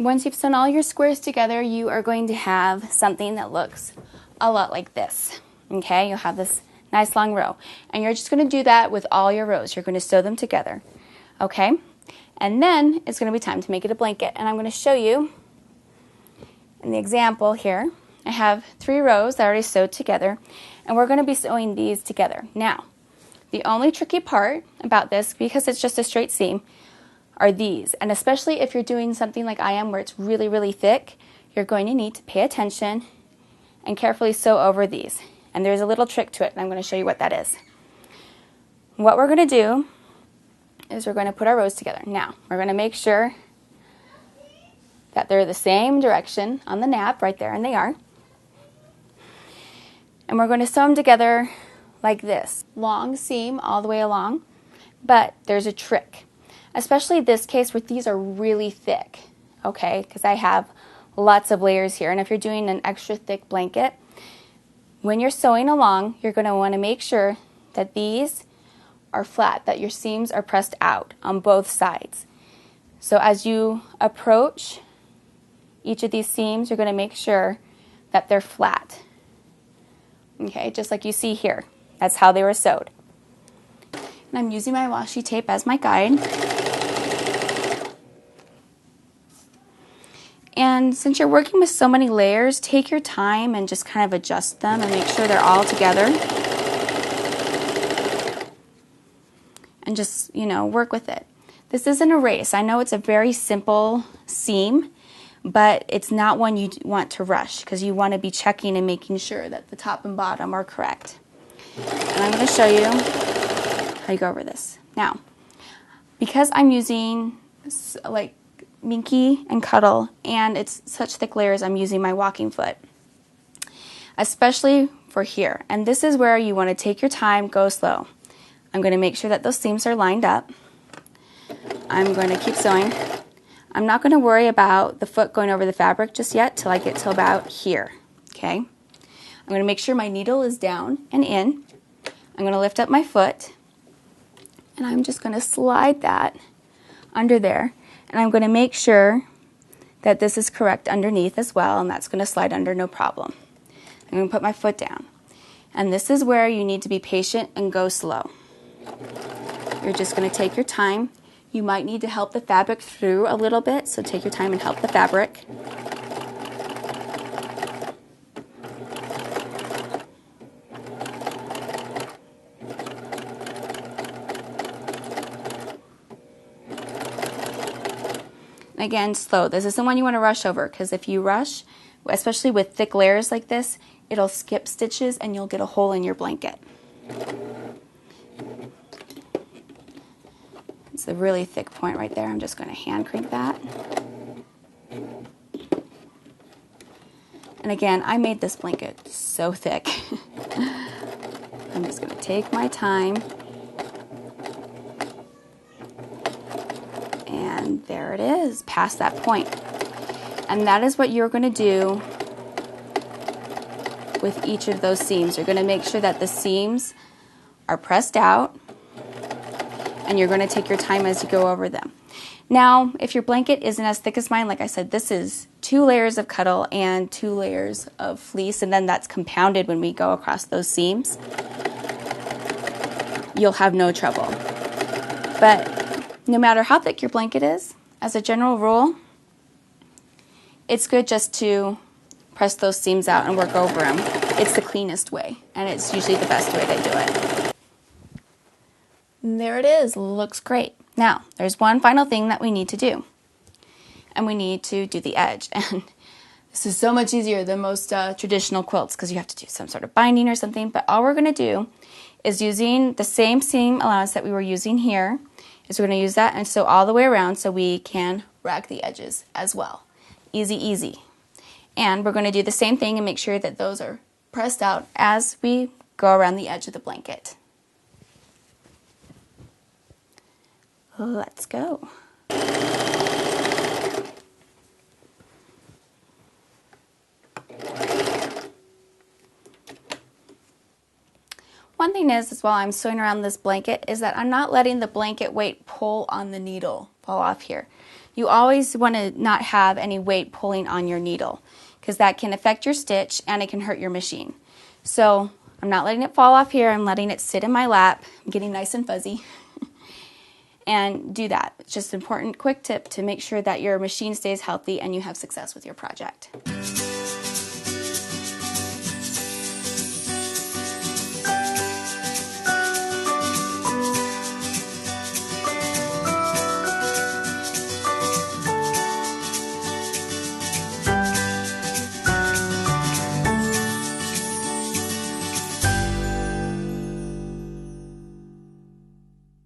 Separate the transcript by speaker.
Speaker 1: once you've sewn all your squares together, you are going to have something that looks a lot like this. Okay, you'll have this nice long row. And you're just going to do that with all your rows. You're going to sew them together. Okay? And then it's going to be time to make it a blanket. And I'm going to show you in the example here. I have 3 rows that I already sewed together. And we're going to be sewing these together. Now, the only tricky part about this, because it's just a straight seam, are these. And especially if you're doing something like I am where it's really, really thick, you're going to need to pay attention and carefully sew over these. And there's a little trick to it, and I'm going to show you what that is. What we're going to do is we're going to put our rows together. Now, we're going to make sure that they're the same direction on the nap right there, and they are. And we're going to sew them together like this. Long seam all the way along, but there's a trick. Especially this case where these are really thick, okay, because I have lots of layers here. And if you're doing an extra thick blanket, when you're sewing along, you're going to want to make sure that these are flat, that your seams are pressed out on both sides. So as you approach each of these seams, you're going to make sure that they're flat. Okay, just like you see here. That's how they were sewed. And I'm using my washi tape as my guide. And since you're working with so many layers, take your time and just kind of adjust them and make sure they're all together. And just, work with it. This isn't a race. I know it's a very simple seam, but it's not one you want to rush because you want to be checking and making sure that the top and bottom are correct. And I'm going to show you how you go over this. Now, because I'm using like Minky and Cuddle, and it's such thick layers, I'm using my walking foot, especially for here. And this is where you want to take your time, go slow. I'm going to make sure that those seams are lined up. I'm going to keep sewing. I'm not going to worry about the foot going over the fabric just yet till I get to about here. Okay? I'm going to make sure my needle is down and in. I'm going to lift up my foot, and I'm just going to slide that under there. And I'm going to make sure that this is correct underneath as well, and that's going to slide under no problem. I'm going to put my foot down. And this is where you need to be patient and go slow. You're just going to take your time. You might need to help the fabric through a little bit, so take your time and help the fabric. Again, slow. This isn't one you want to rush over, because if you rush, especially with thick layers like this, it'll skip stitches and you'll get a hole in your blanket. It's a really thick point right there. I'm just going to hand crank that. And again, I made this blanket so thick. I'm just going to take my time. And there it is, past that point. And that is what you're going to do with each of those seams. You're going to make sure that the seams are pressed out, and you're going to take your time as you go over them. Now, if your blanket isn't as thick as mine, like I said, this is 2 layers of Cuddle and 2 layers of fleece, and then that's compounded when we go across those seams. You'll have no trouble. But no matter how thick your blanket is, as a general rule, it's good just to press those seams out and work over them. It's the cleanest way, and it's usually the best way to do it. And there it is. Looks great. Now, there's one final thing that we need to do, and we need to do the edge. And this is so much easier than most traditional quilts because you have to do some sort of binding or something, but all we're going to do is using the same seam allowance that we were using here, is we're going to use that and sew all the way around so we can rack the edges as well. Easy, easy. And we're going to do the same thing and make sure that those are pressed out as we go around the edge of the blanket. Let's go. One thing is while I'm sewing around this blanket is that I'm not letting the blanket weight pull on the needle fall off here. you always want to not have any weight pulling on your needle, because that can affect your stitch and it can hurt your machine. So I'm not letting it fall off here. I'm letting it sit in my lap. I'm getting nice and fuzzy. And do that. It's just an important quick tip to make sure that your machine stays healthy and you have success with your project.